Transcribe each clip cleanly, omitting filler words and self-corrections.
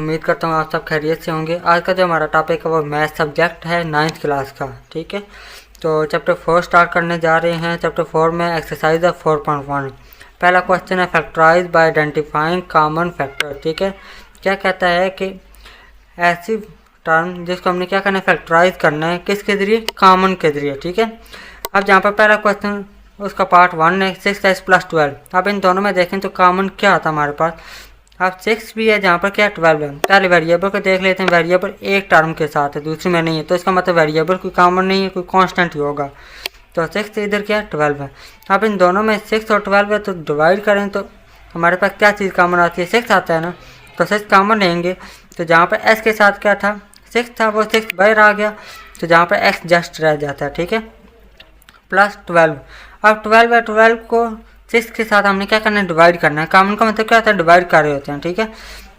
उम्मीद करता हूँ आप सब खैरियत से होंगे। आज का जो हमारा टॉपिक है वो मैथ सब्जेक्ट है 9th क्लास का, ठीक है। तो चैप्टर 4 स्टार्ट करने जा रहे हैं। चैप्टर 4 में एक्सरसाइज है 4.1। पहला क्वेश्चन है factorise by identifying common factor, ठीक है। क्या कहता है कि ऐसी टर्म जिसको हमने क्या करना है, फैक्टराइज करना है, किसके ज़रिए, कॉमन के ज़रिए, ठीक है। अब जहाँ पर पहला क्वेश्चन उसका पार्ट 1 है 6x + 12। अब इन दोनों में देखें तो कॉमन क्या आता है हमारे पास। अब 6 भी है, जहाँ पर क्या 12 है। पहले वेरिएबल को देख लेते हैं। वेरिएबल एक टर्म के साथ है, दूसरी में नहीं है, तो इसका मतलब वेरिएबल कोई कॉमन नहीं है, कोई कांस्टेंट ही होगा। तो 6 इधर क्या है 12 है। अब इन दोनों में 6 और 12 है, तो डिवाइड करें तो हमारे पास क्या चीज़ कॉमन आती है, 6 आता है ना। तो 6 कॉमन लेंगे, तो जहाँ पर s के साथ क्या था 6 था, वो 6 बाहर आ गया, तो जहाँ पर x जस्ट रह जाता है, ठीक है, प्लस 12। अब 12 है, 12 को 6 के साथ हमने क्या करना है, डिवाइड करना है। कॉमन का मतलब क्या होता है, डिवाइड कर रहे होते हैं, ठीक है।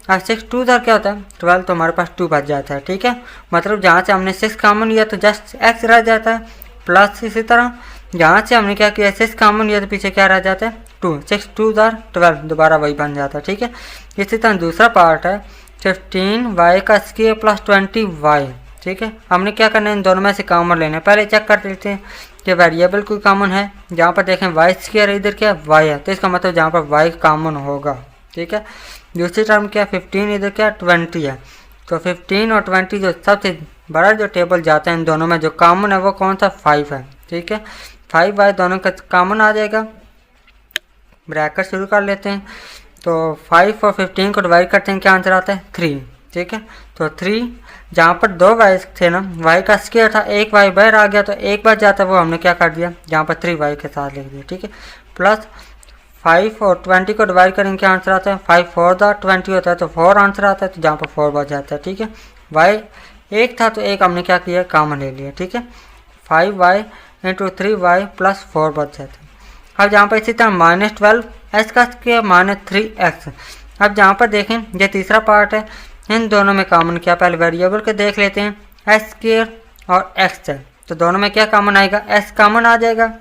अब 6 2 था, क्या होता है 12, तो हमारे पास 2 बच जाता है, ठीक है। मतलब जहाँ से हमने 6 कॉमन लिया तो जस्ट x रह जाता है, प्लस इसी तरह जहाँ से हमने क्या किया 6 कॉमन लिया तो पीछे क्या रह जाता है 2, 6 2 12, दोबारा वही बन जाता है, ठीक है। इसी तरह दूसरा पार्ट है 15y² + 20y, ठीक है। हमने क्या करना है, इन दोनों में से कॉमन लेना है। पहले चेक कर लेते हैं कि वेरिएबल कोई कॉमन है। जहाँ पर देखें y², इधर क्या y है, तो इसका मतलब जहाँ पर y कॉमन होगा, ठीक है। दूसरी टर्म क्या 15, इधर क्या 20 है। तो 15 और 20 जो सबसे बड़ा जो टेबल जाता है इन दोनों में, जो कॉमन है वो कौन सा 5 है, ठीक है। 5y दोनों का कॉमन आ जाएगा। ब्रैकेट शुरू कर लेते हैं। तो 5 और 15 को डिवाइड करते हैं, क्या आंसर आता है 3, ठीक है। तो 3 जहाँ पर 2 y थे ना, y का स्क्वायर था, एक y बाहर आ गया, तो एक बार जाता है वो हमने क्या कर दिया, जहाँ पर 3y के साथ लिख दिया, ठीक है। प्लस 5 और 20 को डिवाइड करेंगे, क्या आंसर आता है 5 4 20 होता है, तो 4 आंसर आता है, तो जहाँ पर 4 बच जाता है, ठीक है। y एक था तो एक हमने क्या किया, कॉमन ले लिया, ठीक है। 5y × 3y + 4 बच जाता है। अब जहाँ पर इसी तरह -12 s का स्क्वायर -3x। अब जहाँ पर देखें ये तीसरा पार्ट है, इन दोनों में कॉमन क्या, पहले वेरिएबल को देख लेते हैं, s² और x है, तो दोनों में क्या कॉमन आएगा, s कॉमन आ जाएगा।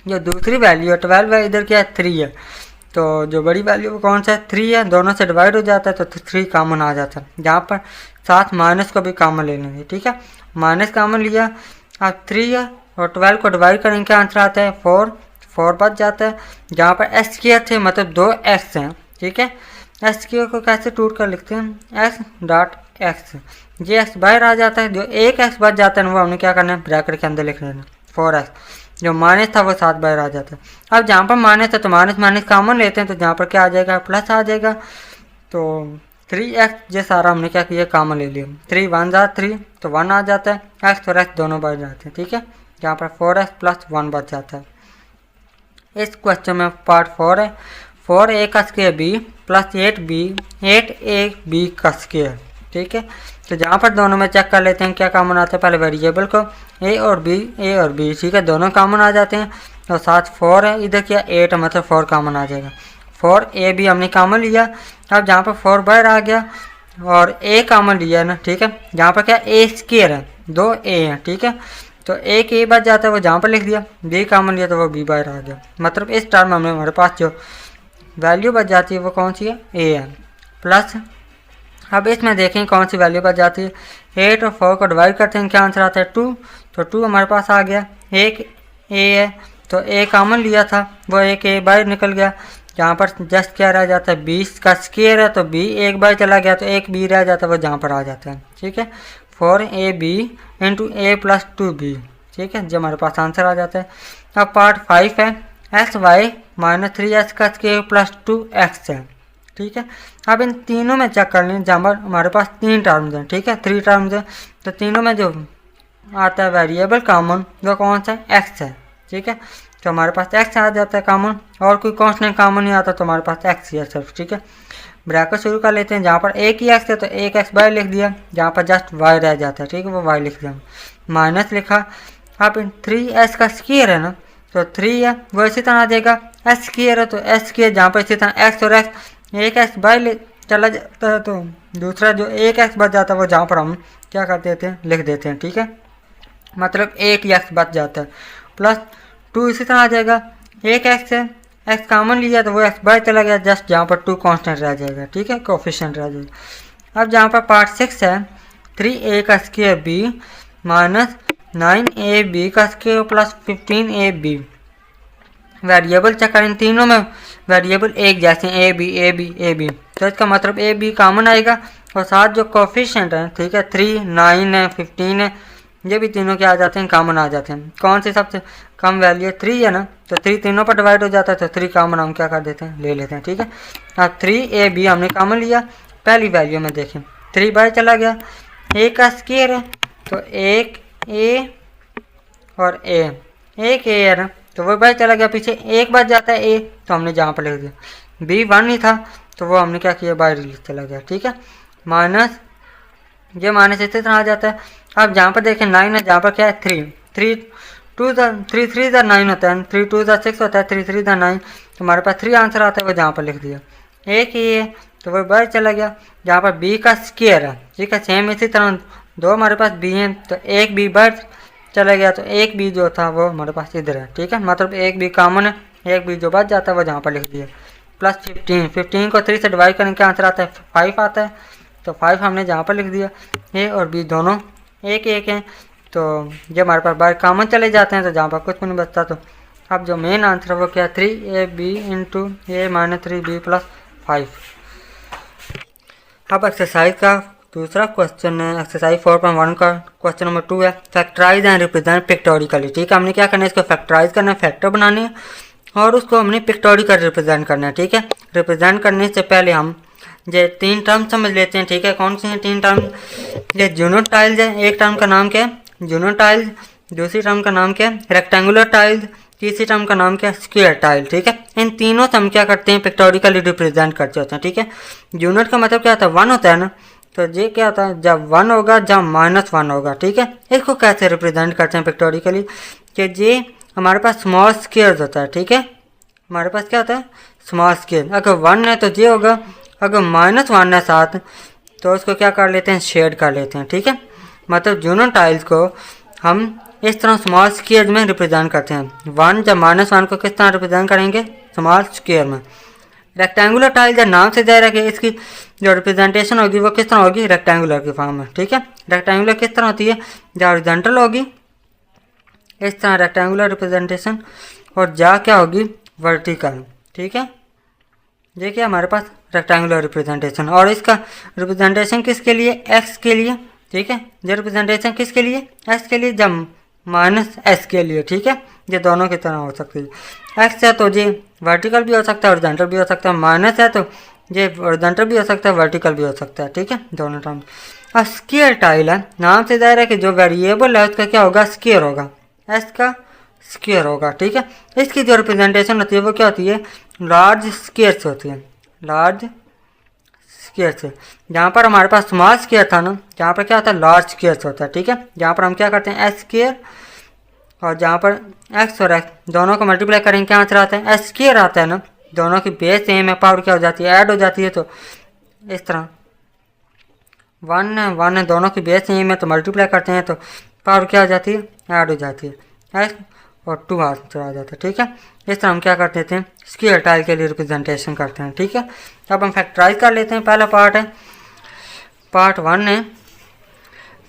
जो दूसरी वैल्यू है 12 है, इधर क्या है 3 है, तो जो बड़ी वैल्यू कौन सा है 3 है, दोनों से डिवाइड हो जाता है, तो 3 कॉमन आ जाता है। जहाँ पर साथ माइनस को भी कॉमन ले लेंगे, ठीक है। माइनस कॉमन लिया, अब 3 है और 12 को डिवाइड करेंगे, क्या आंसर आता है 4 बच जाता है। जहाँ पर s² थे मतलब 2x हैं, ठीक है। s² को कैसे टूट कर लिखते हैं, x.x, ये x बाहर आ जाता है, जो एक x बच जाता है वो हमने क्या करना है, ब्रैकेट के अंदर लिख लेना 4x। जो माइनस था वो साथ बाहर आ जाता है। अब जहाँ पर माइनस है तो माइनस कॉमन लेते हैं, तो जहाँ पर क्या आ जाएगा, प्लस आ जाएगा। तो 3x ये सारा हमने क्या किया, कॉमन ले लिया। 3 1 3, तो 1 आ जाता है, x और x दोनों बच जाते हैं, ठीक है। जहाँ पर 4x + 1 बच जाता है। इस क्वेश्चन में पार्ट 4 है 4a का स्क्वायर b + 8ab का स्क्वायर, ठीक है। तो जहाँ पर दोनों में चेक कर लेते हैं क्या कॉमन आता है, पहले वेरिएबल को a और b, ठीक है, दोनों कॉमन आ जाते हैं। और साथ 4 है, इधर क्या 8 है, मतलब 4 कॉमन आ जाएगा। 4ab हमने कॉमन लिया। अब जहाँ पर 4 बाहर आ गया और a कॉमन लिया ना, ठीक है। जहाँ पर क्या a² है, 2a है, ठीक है, तो एक ए बच जाता है, वो जहाँ पर लिख दिया। बी कॉमन लिया तो वो बी बाहर आ गया। मतलब इस टर्म में हमारे पास जो वैल्यू बच जाती है वो कौन सी है, ए है। प्लस अब इसमें देखें कौन सी वैल्यू बच जाती है, 8 और 4 को डिवाइड करते हैं, क्या आंसर आता है 2, तो 2 हमारे पास आ गया। एक ए है तो ए कॉमन लिया था, वो एक ए बाहर निकल गया। जहाँ पर जस्ट क्या रह जाता है, 20 का स्क्वायर है, तो बी एक बार चला गया, तो एक बी रह जाता है, वो जहाँ पर आ जाता है, ठीक है। 4ab × a + 2b, ठीक है, जो हमारे पास आंसर आ जाता है। अब पार्ट 5 है xy - 3x का स्क्वायर + 2x है, ठीक है। अब इन तीनों में चेक कर लें, जहाँ पर हमारे पास 3 टर्म्स हैं, ठीक है, 3 टर्म्स हैं, तो तीनों में जो आता है वेरिएबल कॉमन वो कौन सा है, x है, ठीक है। तो हमारे पास x आ जाता है कॉमन, और कोई कांस्टेंट कॉमन नहीं आता, तो हमारे पास x ही है सिर्फ, ठीक है। ब्रैकेट शुरू कर लेते हैं। जहाँ पर एक ही x है तो एक x बाहर लिख दिया, जहाँ पर जस्ट y रह जाता है, ठीक है, वो y लिख दिया, माइनस लिखा। अब 3s का स्क्वायर है ना, तो 3 है वो इसी तरह आ जाएगा, s² है तो s², जहाँ पर इसी तरह x और x, एक x बाहर चला जाता है, तो दूसरा जो एक x बच जाता है वो जहाँ पर हम क्या कर देते हैं, लिख देते हैं, ठीक है। मतलब एक x बच जाता है, प्लस 2 इसी तरह आ जाएगा। एक x है, x कॉमन लिया तो वो x बाहर चला गया, जस्ट जहाँ पर 2 कांस्टेंट रह जाएगा, ठीक है, कोफिशिएंट रह जाएगा। अब जहाँ पर पार्ट 6 है 3a का स्क्वायर b माइनस 9ab का square plus 15ab। Variable check करें, तीनों में वेरिएबल एक जैसे A B A B A B, तो इसका मतलब ए बी कॉमन आएगा और साथ जो कोफिशिएंट है, ठीक है, 3 9 है 15 है, ये भी तीनों क्या आ जाते हैं, कॉमन आ जाते हैं। कौन सी सबसे कम वैल्यू है, 3 है ना, तो 3 तीनों पर डिवाइड हो जाता है, तो 3 कॉमन हम क्या कर देते हैं, ले लेते हैं। ठीक है, अब 3ab हमने कॉमन लिया, पहली वैल्यू में देखें 3 बाहर चला गया, a का स्क्वायर है तो एक a और a, एक a है ना, तो वो बाहर चला गया, पीछे एक बार जाता है a, तो हमने जहाँ पर लिख दिया। b 1 ही था तो वो हमने क्या किया, बाहर चला गया। ठीक है, माइनस, ये माइनस इसी तरह आ जाता है। अब जहाँ पर देखें 9 है, जहाँ पर क्या है 3 3 2 3 3 9 होता है, 3 2 6 होता है, 3 3 9, तो हमारे पास 3 आंसर आता है, वो जहाँ पर लिख दिया। एक ही है तो वो बाहर चला गया। जहाँ पर b का स्क्वायर है, ठीक है, सेम इसी तरह दो हमारे पास b हैं, तो एक b बाहर चला गया, तो एक b जो था वो हमारे पास इधर है। ठीक है, मतलब एक b कॉमन है, एक b जो बच जाता है वो जहाँ पर लिख दिया। प्लस 15 को 3 से डिवाइड करने का आंसर आता है 5 आता है, तो 5 हमने जहाँ पर लिख दिया। ए और b दोनों एक एक हैं, तो जब हमारे पास बाहर कॉमन चले जाते हैं तो जहाँ पर कुछ भी नहीं बचता। तो अब जो मेन आंसर है वो क्या, 3ab into a minus 3b plus 5। अब एक्सरसाइज का दूसरा क्वेश्चन है, एक्सरसाइज 4.1 का क्वेश्चन नंबर 2 है, फैक्टराइज एंड रिप्रेजेंट पिक्टोरिकली। ठीक है, हमने क्या करना है, इसको फैक्टराइज करना है, फैक्टर बनानी है, और उसको हमने पिक्टोरिकल रिप्रेजेंट करना है। ठीक है, रिप्रेजेंट करने से पहले हम ये 3 टर्म समझ लेते हैं। ठीक है, कौन सी हैं 3 टर्म, ये जूनो टाइल्स है, एक टर्म का नाम क्या है, जूनो टाइल्स, दूसरी टर्म का नाम क्या है, रेक्टेंगुलर टाइल्स, तीसरी टर्म का नाम क्या है, स्क्वायर टाइल। ठीक है, इन तीनों से हम क्या करते हैं, पिक्टोरिकली रिप्रेजेंट करते होते हैं। ठीक है, यूनिट का मतलब क्या होता है, 1 होता है ना, तो ये क्या होता है, जब 1 होगा जब -1 होगा। ठीक है, इसको कैसे रिप्रेजेंट करते हैं पिक्टोरिकली, कि ये हमारे पास स्मॉल स्क्वायर होता है। ठीक है, हमारे पास क्या होता है, स्मॉल स्क्वायर, अगर 1 है तो ये होगा, अगर -1 है साथ तो उसको क्या कर लेते हैं, शेड कर लेते हैं। ठीक है, मतलब यूनिट टाइल्स को हम इस तरह स्मॉल स्क्वायर में रिप्रेजेंट करते हैं। 1 जब -1 को किस तरह रिप्रेजेंट करेंगे, स्मॉल स्क्वायर में। रेक्टेंगुलर टाइल जब नाम से जाहिर है कि इसकी जो रिप्रेजेंटेशन होगी वो किस तरह होगी, रेक्टेंगुलर की फॉर्म में। ठीक है, रेक्टेंगुलर किस तरह होती है, जब हॉरिजॉन्टल होगी इस तरह रेक्टेंगुलर रिप्रेजेंटेशन, और जा क्या होगी, वर्टिकल। ठीक है, ये क्या हमारे पास रेक्टेंगुलर रिप्रेजेंटेशन, और इसका रिप्रेजेंटेशन किसके लिए, एक्स के लिए। ठीक है, ये रिप्रेजेंटेशन किसके लिए, एक्स के लिए, जब -s के लिए। ठीक है, ये दोनों की तरह हो सकती है, एक्स है तो ये वर्टिकल भी हो सकता है, हॉरिजॉन्टल भी हो सकता है, माइनस है तो ये हॉरिजॉन्टल भी हो सकता है, वर्टिकल भी हो सकता है। ठीक है, दोनों टर्म। अब स्क्वायर टाइल है, नाम से जाहिर है कि जो वेरिएबल है उसका क्या होगा, स्क्वायर होगा, एस का स्क्वायर होगा। ठीक है, इसकी जो रिप्रेजेंटेशन होती है वो क्या होती है, लार्ज स्क्वायर से होती है, लार्ज स्क्वायर से। जहाँ पर हमारे पास स्मॉल स्क्वायर था ना, जहाँ पर क्या होता है, लार्ज स्क्वायर से होता है। ठीक है, जहाँ पर हम क्या करते हैं, एस स्क्वायर, और जहाँ पर एक्स और एक्स दोनों को मल्टीप्लाई करेंगे क्या आंसर आता है, एस स्क्वायर आता है ना, दोनों की बेस सेम है, पावर क्या हो जाती है, ऐड हो जाती है, तो इस तरह 1 है दोनों की बेस सेम है, तो मल्टीप्लाई करते हैं तो पावर क्या हो जाती है, ऐड हो जाती है, एक्स और 2 आंसर आ जाता है। ठीक है, इस तरह हम क्या करते थे, स्क्वायर टाइल के लिए रिप्रेजेंटेशन करते हैं। ठीक है, अब हम फैक्टराइज कर लेते हैं। पहला पार्ट है, पार्ट 1 है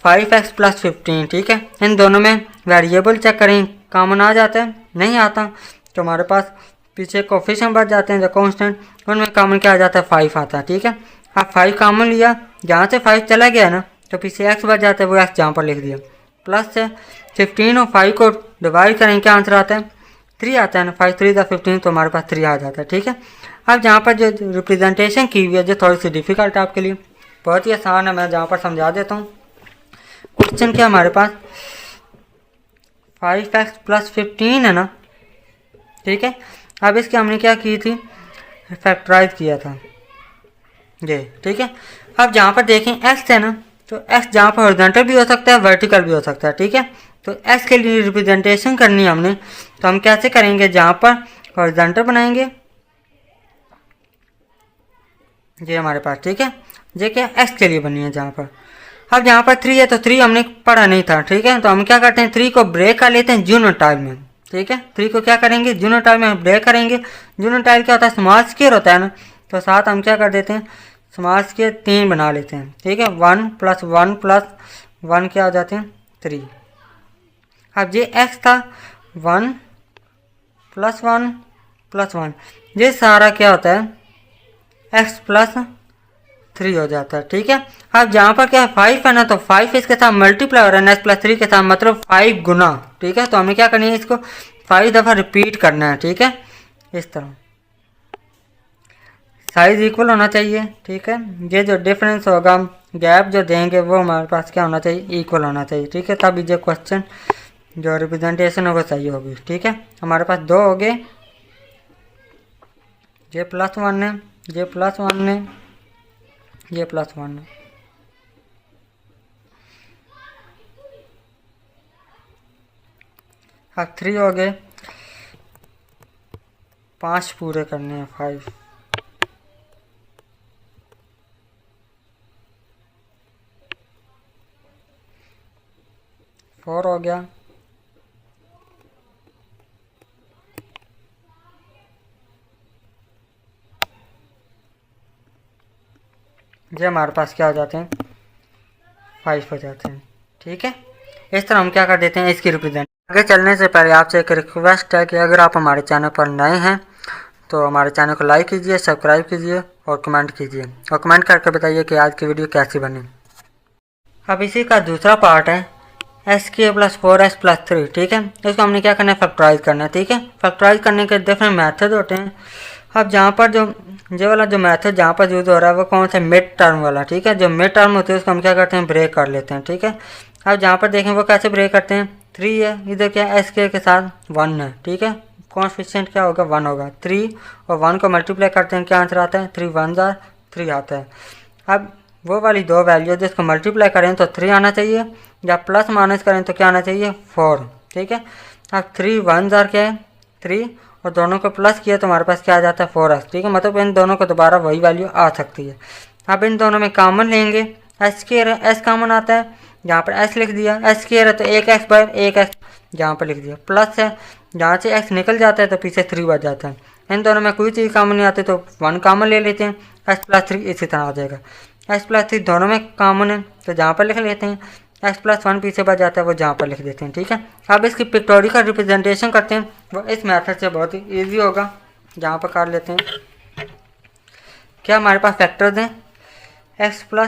5x + 15। ठीक है, इन दोनों में वेरिएबल चेक करें, कॉमन आ जाता है, नहीं आता तो हमारे पास पीछे कोफिशिएंट बढ़ जाते हैं, जो कांस्टेंट, उनमें कॉमन क्या आ जाता है, 5 आता है। ठीक है, अब 5 कॉमन लिया, जहाँ से 5 चला गया ना तो पीछे x बढ़ जाता है, वो x जहाँ पर लिख दिया, प्लस से 15 और 5 को डिवाइड करें क्या आंसर आता है, 3 आता है ना, 5 3 15, तो हमारे पास 3 आ जाता है। ठीक है, अब जहाँ पर जो रिप्रेजेंटेशन की हुई है जो थोड़ी सी डिफिकल्ट है आपके लिए, बहुत ही आसान है, मैं जहाँ पर समझा देता हूँ। क्वेश्चन क्या हमारे पास 5x + 15 है ना। ठीक है, अब इसके हमने क्या की थी, फैक्टराइज किया था ये। ठीक है, अब जहाँ पर देखें x है ना, तो x जहाँ पर हॉरिजॉन्टल भी हो सकता है, वर्टिकल भी हो सकता है। ठीक है, तो x के लिए रिप्रेजेंटेशन करनी है हमने, तो हम कैसे करेंगे, जहाँ पर हॉरिजॉन्टल बनाएंगे ये हमारे पास। ठीक है, ये क्या x के लिए बनी है जहाँ पर। अब जहाँ पर 3 है तो 3 हमने पढ़ा नहीं था। ठीक है, तो हम क्या करते हैं, 3 को ब्रेक कर लेते हैं जूनो टाइल में। ठीक है, 3 को क्या करेंगे, जूनो टाइल में ब्रेक करेंगे। जूनो टाइल क्या होता है, स्मॉल स्क्वायर होता है ना, तो साथ हम क्या कर देते हैं, समास के 3 बना लेते हैं, ठीक है। 1 + 1 + 1 क्या हो जाते हैं 3। अब ये x था 1 + 1 + 1, ये सारा क्या होता है x + 3 हो जाता है, ठीक है। अब जहाँ पर क्या है 5 है ना, तो 5 इसके साथ मल्टीप्लाई हो रहा है x + 3 के साथ, मतलब 5 गुना, ठीक है। तो हमें क्या करनी है, इसको 5 दफ़ा रिपीट करना है, ठीक है। इस तरह साइज इक्वल होना चाहिए, ठीक है। ये जो डिफरेंस होगा, गैप जो देंगे वो हमारे पास क्या होना चाहिए, इक्वल होना चाहिए, ठीक है। तभी जो क्वेश्चन जो रिप्रेजेंटेशन है वो सही होगी, ठीक है। हमारे पास 2 हो गए, ये +1 है, ये +1 है, ये +1 है। अब 3 हो गए, 5 पूरे करने हैं, 5। फोर हो गया, ये हमारे पास क्या हो जाते हैं 5 हो जाते हैं, ठीक है। इस तरह हम क्या कर देते हैं इसकी रिप्रेजेंट। आगे चलने से पहले आपसे एक रिक्वेस्ट है कि अगर आप हमारे चैनल पर नए हैं तो हमारे चैनल को लाइक कीजिए, सब्सक्राइब कीजिए और कमेंट कीजिए, और कमेंट करके बताइए कि आज की वीडियो कैसी बनी। अब इसी का दूसरा पार्ट है SK + 4S + 3, ठीक है। इसको हमने क्या करना है, फैक्टराइज करना है, ठीक है। फैक्टराइज करने के डिफरेंट मेथड होते हैं। अब जहाँ पर जो ये वाला जो मेथड जहाँ पर यूज़ हो रहा है वो कौन सा, मिड टर्म वाला, ठीक है। जो मिड टर्म होती है उसको हम क्या करते हैं, ब्रेक कर लेते हैं, ठीक है। अब जहाँ पर देखें वो कैसे ब्रेक करते हैं, 3 है, इधर क्या है SK के साथ 1 है, ठीक है। कॉन्फिशिएंट क्या होगा 1 होगा, 3 और 1 को मल्टीप्लाई करते हैं, क्या आंसर आता है 3 × 1 = 3 आता है। अब वो वाली 2 वैल्यू जिसको मल्टीप्लाई करें तो 3 आना चाहिए, या प्लस माइनस करें तो क्या आना चाहिए 4, ठीक है। अब 3 × 1 = क्या है 3, और दोनों को प्लस किया तो हमारे पास क्या आ जाता है 4s, ठीक है। मतलब इन दोनों को दोबारा वही वैल्यू आ सकती है। अब इन दोनों में कॉमन लेंगे, s कॉमन आता है, यहाँ पर s लिख दिया, s² है तो 1x/1x यहाँ पर लिख दिया, प्लस है जहाँ से x निकल जाता है तो पीछे 3 बच जाता है। इन दोनों में कोई चीज़ कॉमन नहीं आती तो 1 कॉमन ले लेते हैं, s + 3 इसी तरह आ जाएगा। s + 3 दोनों में कॉमन है तो जहाँ पर लिख लेते हैं, x + 1 पीछे बच जाता है वो जहाँ पर लिख देते हैं, ठीक है। अब इसकी पिक्टोरिकल रिप्रेजेंटेशन करते हैं, वो इस मेथड से बहुत ही ईजी होगा, जहाँ पर कर लेते हैं। क्या हमारे पास फैक्टर्स हैं, x +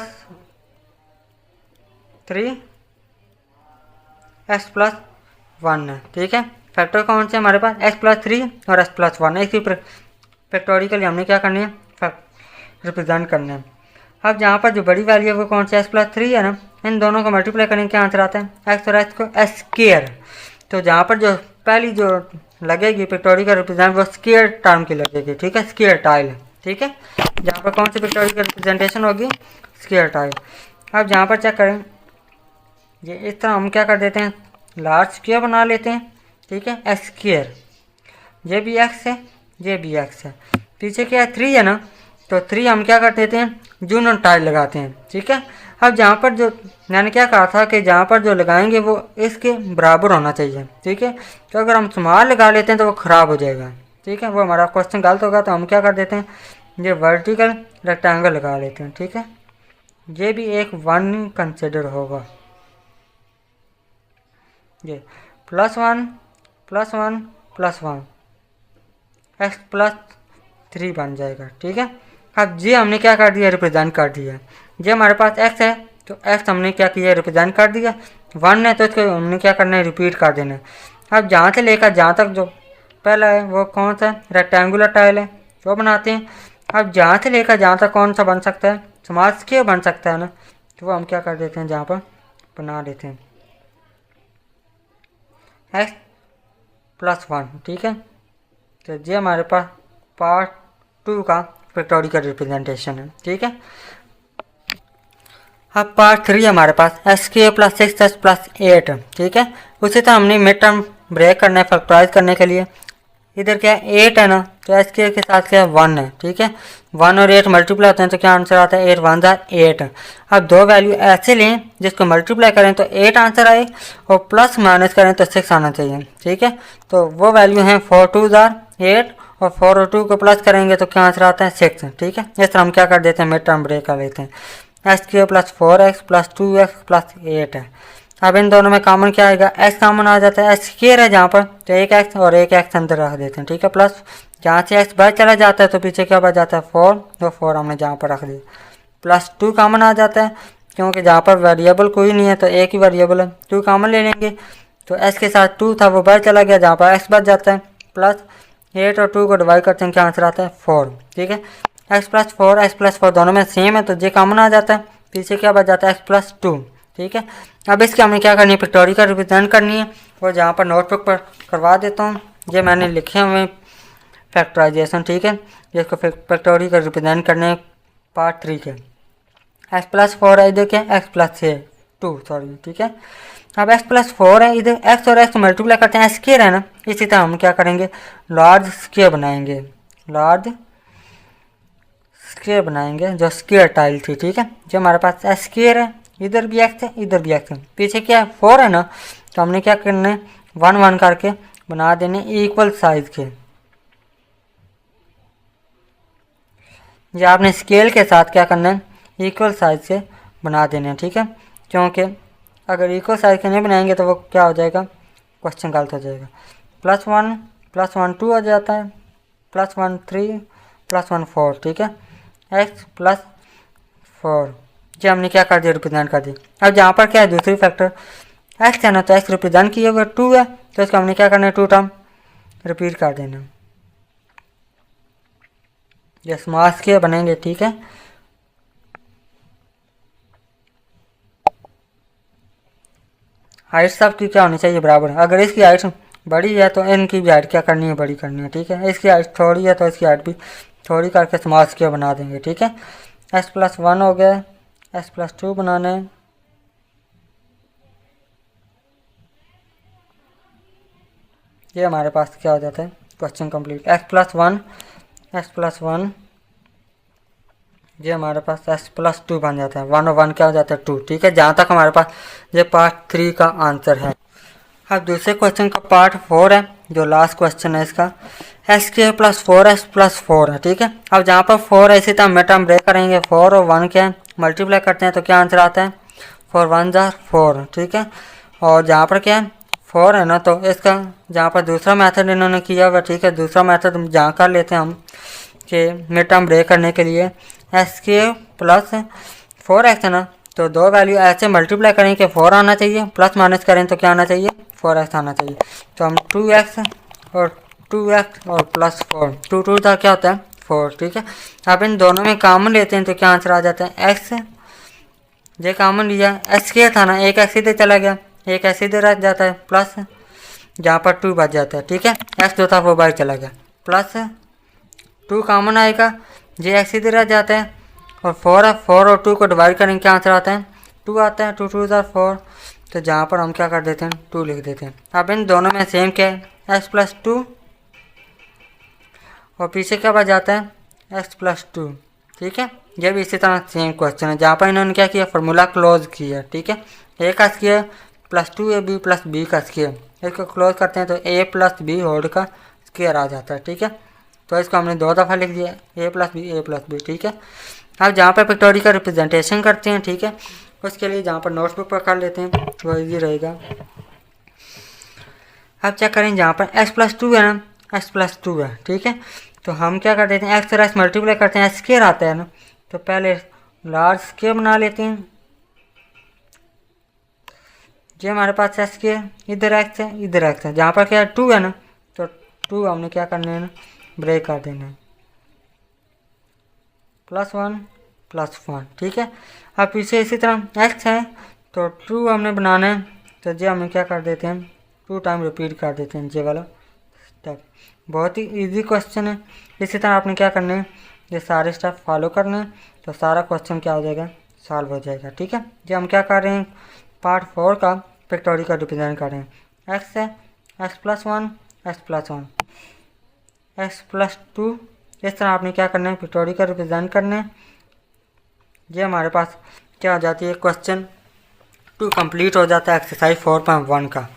3 x + 1 है, ठीक है। फैक्टर कौन से हमारे पास x + 3 और x + 1 है। इसकी फैक्टोरिकल हमने क्या करनी है, रिप्रेजेंट करना है। अब जहाँ पर जो बड़ी वैल्यू है वो कौन सी x + 3 है ना, इन दोनों को मल्टीप्लाई करेंगे क्या आंसर आता है x और x को s²। तो जहाँ पर जो पहली जो लगेगी पिक्टोरिकल रिप्रेजेंट वो स्क्वायर टर्म की लगेगी, ठीक है, स्क्वायर टाइल, ठीक है। जहाँ पर कौन सी पिक्टोरिकल रिप्रेजेंटेशन होगी, स्क्वायर टाइल। अब जहाँ पर चेक करें, ये इस तरह हम क्या कर देते हैं, लार्ज स्क्वायर बना लेते हैं, ठीक है, s²। ये भी x है, ये भी x है, पीछे क्या है 3 है ना, तो 3 हम क्या कर देते हैं, यूनियन टाइल लगाते हैं, ठीक है। अब जहाँ पर जो मैंने क्या कहा था कि जहाँ पर जो लगाएंगे वो इसके बराबर होना चाहिए, ठीक है। तो अगर हम स्मॉल लगा लेते हैं तो वो ख़राब हो जाएगा, ठीक है, वो हमारा क्वेश्चन गलत होगा। तो हम क्या कर देते हैं, ये वर्टिकल रेक्टेंगल लगा लेते हैं, ठीक है। ये भी एक 1 कंसिडर होगा, ये +1 + 1 + 1 x + 3 बन जाएगा, ठीक है। अब ये हमने क्या कर दिया, रिप्रेजेंट कर दिया। ये हमारे पास x है तो x हमने क्या किया, रिप्रेजेंट कर दिया। 1 है तो इसको हमने क्या करना है, रिपीट कर देना है। अब जहाँ से लेकर जहाँ तक जो पहला है वो कौन सा है, रेक्टेंगुलर टाइल है, वो बनाते हैं। अब जहाँ से लेकर जहाँ तक कौन सा बन सकता है, स्मॉल स्क्वायर बन सकता है ना, तो वो हम क्या कर देते हैं, जहाँ पर बना देते हैं x + 1, ठीक है। तो ये हमारे पास पार्ट 2 का पिक्टोरिकल रिप्रेजेंटेशन है, ठीक है। अब पार्ट 3 हमारे पास SK + 6s + 8, ठीक है। उसी तरह हमने मिड टर्म ब्रेक करना है फैक्टराइज करने के लिए। इधर क्या है 8 है ना, तो SK के साथ क्या है 1 है, ठीक है। 1 और 8 मल्टीप्लाई होते हैं तो क्या आंसर आता है 8 × 1 = 8। अब 2 वैल्यू ऐसे लें जिसको मल्टीप्लाई करें तो 8 आंसर आए और प्लस माइनस करें तो 6 आना चाहिए, ठीक है। तो वो वैल्यू हैं 4 × 2 = 8 और 4 और 2 को प्लस करेंगे तो क्या आंसर आता है 6। ठीक है, इस तरह हम क्या कर देते हैं, मिड टर्म ब्रेक कर लेते हैं। x³ plus 4x plus 2x plus 8 है। अब इन दोनों में कॉमन क्या आएगा, x कॉमन आ जाता है, x² है जहाँ पर, तो एक x और एक x अंदर रख देते हैं। ठीक है, प्लस जहाँ से x बाहर चला जाता है तो पीछे क्या बच जाता है 4, तो 4 हमने जहाँ पर रख दिया। प्लस 2 कॉमन आ जाता है, क्योंकि जहाँ पर वेरिएबल कोई नहीं है तो एक ही वेरिएबल है, 2 कॉमन ले लेंगे तो s के साथ 2 था वो बाहर चला गया, जहाँ पर x बच जाता है। प्लस 8 और 2 को डिवाइड करते हैं, क्या आंसर आता है 4। ठीक है, x प्लस 4 दोनों में सेम है तो जे कॉमन आ जाता है, पीछे क्या बच जाता है x प्लस 2। ठीक है, अब इसकी हमें क्या करनी है, पिक्टोरिकल रिप्रेजेंट करनी है, और जहाँ पर नोटबुक पर करवा देता हूँ, ये मैंने लिखे हुए फैक्टराइजेशन। ठीक है, जिसको पिक्टोरिकल रिप्रेजेंट करने पार्ट 3 के। x प्लस 4 है इधर, क्या x प्लस 2 सॉरी। ठीक है, अब x प्लस 4 है इधर, x और x मल्टीप्लाई करते हैं, स्क्वायर है ना, इसी तरह हम क्या करेंगे, लार्ज स्क्वायर बनाएंगे, लार्ज स्क्वायर बनाएंगे जो स्क्वायर टाइल थी। ठीक है, जो हमारे पास स्क्वायर है, इधर भी x है इधर भी x है, पीछे क्या है 4 है ना, तो हमने क्या करना है 1 1 करके बना देने इक्वल साइज के। या आपने स्केल के साथ क्या करना है, इक्वल साइज से बना देने हैं। ठीक है, क्योंकि अगर इक्वल साइज के नहीं बनाएंगे तो वो क्या हो जाएगा, क्वेश्चन गलत हो जाएगा। +1 2 आ जाता है, +1 3 +1 4। ठीक है, x प्लस 4 जी हमने क्या कर दिया, रिप्रेजेंट कर दिया। अब जहाँ पर क्या है दूसरी फैक्टर x है ना, तो x रिप्रेजेंट किया हुआ 2 है, तो इसको हमने क्या करना है 2 टर्म रिपीट कर देना, ये स्मॉल स्क्वायर बनेंगे। ठीक है, हाइट सब की क्या होनी चाहिए बराबर, अगर इसकी हाइट बड़ी है तो इनकी भी हाइट क्या करनी है, बड़ी करनी है। ठीक है, इसकी हाइट थोड़ी है तो इसकी हाइट भी थोड़ी करके स्मॉल स्क्वायर बना देंगे। ठीक है, x प्लस 1 हो गया, x प्लस 2 बनाना है, ये हमारे पास क्या हो जाता है, क्वेश्चन कंप्लीट। x प्लस 1 ये हमारे पास x प्लस 2 बन जाता है, 1 और 1 क्या हो जाता है 2। ठीक है, जहाँ तक हमारे पास ये पार्ट 3 का आंसर है। अब दूसरे क्वेश्चन का पार्ट 4 है, जो लास्ट क्वेश्चन है इसका, x² प्लस 4x प्लस 4 है। ठीक है, अब जहाँ पर 4 है इसी तरह मिड टर्म ब्रेक करेंगे, 4 और 1 क्या है मल्टीप्लाई करते हैं तो क्या आंसर आता है 4 1 जार 4। ठीक है, और जहाँ पर क्या है 4 है ना, तो इसका जहाँ पर दूसरा मेथड इन्होंने किया हुआ। ठीक है, दूसरा मेथड जहाँ कर लेते हैं हम कि मिड टर्म ब्रेक करने के लिए x² प्लस 4x है ना, तो दो वैल्यू ऐसे मल्टीप्लाई करें कि 4 आना चाहिए, प्लस माइनस करें तो क्या आना चाहिए 4x आना चाहिए। तो हम 2x और 2x और प्लस 4, 2 2 का क्या होता है 4। ठीक है, अब इन दोनों में कॉमन लेते हैं तो क्या आंसर आ जाता है x, ये कॉमन लिया, x² था ना, एक x इधर चला गया, एक x इधर रह जाता है, प्लस जहाँ पर 2 बच जाता है। ठीक है, x जो था वो बाहर चला गया, प्लस 2 कॉमन आएगा, ये x इधर रह जाता है, और 4 है, 4 और 2 को डिवाइड करेंगे क्या आंसर आता है 2 आता है, 2 2 जार 4, तो जहाँ पर हम क्या कर देते हैं 2 लिख देते हैं। अब इन दोनों में सेम क्या है x प्लस 2, और पीछे क्या बच जाता है x प्लस 2। ठीक है, ये भी इसी तरह सेम क्वेश्चन है, जहाँ पर इन्होंने क्या किया फार्मूला क्लोज किया। ठीक है, a का square plus 2ab plus b का स्क्वायर, इसको क्लोज करते हैं तो a प्लस b होल का स्क्वायर आ जाता है। ठीक है, तो इसको हमने 2 दफ़ा लिख दिया a प्लस b। ठीक है, अब जहाँ पर पिक्टोरिकल रिप्रेजेंटेशन करते हैं, ठीक है, उसके लिए जहाँ पर नोटबुक पर कर लेते हैं वो इजी रहेगा। अब चेक करें जहाँ पर x प्लस 2 है ना, x प्लस 2 है। ठीक है, तो हम क्या कर देते हैं x और x मल्टीप्लाई करते हैं, x² आता है ना, तो पहले लार्ज स्क्वायर बना लेते हैं, जो हमारे पास x² इधर x है इधर x है, जहाँ पर क्या 2 है ना, तो 2 हमने क्या करना है ना ब्रेक कर देना है, +1 +1। ठीक है, अब पीछे इसी तरह x है तो 2 हमने बनाना है, तो जे हमें क्या कर देते हैं 2 टाइम रिपीट कर देते हैं, जे वाला स्टेप। बहुत ही इजी क्वेश्चन है। इसी तरह आपने क्या करना है ये सारे स्टेप फॉलो करना है, तो सारा क्वेश्चन क्या हो जाएगा सॉल्व हो जाएगा। ठीक है, जो हम क्या कर रहे हैं पार्ट 4 का पिक्टोरिकल रिप्रेजेंट कर रहे हैं, x है x प्लस 1 x प्लस 2, इस तरह आपने क्या करना है पिक्टोरिकल रिप्रेजेंट करना है। ये हमारे पास क्या हो जाती है क्वेश्चन 2 कंप्लीट हो जाता है एक्सरसाइज 4.1 का।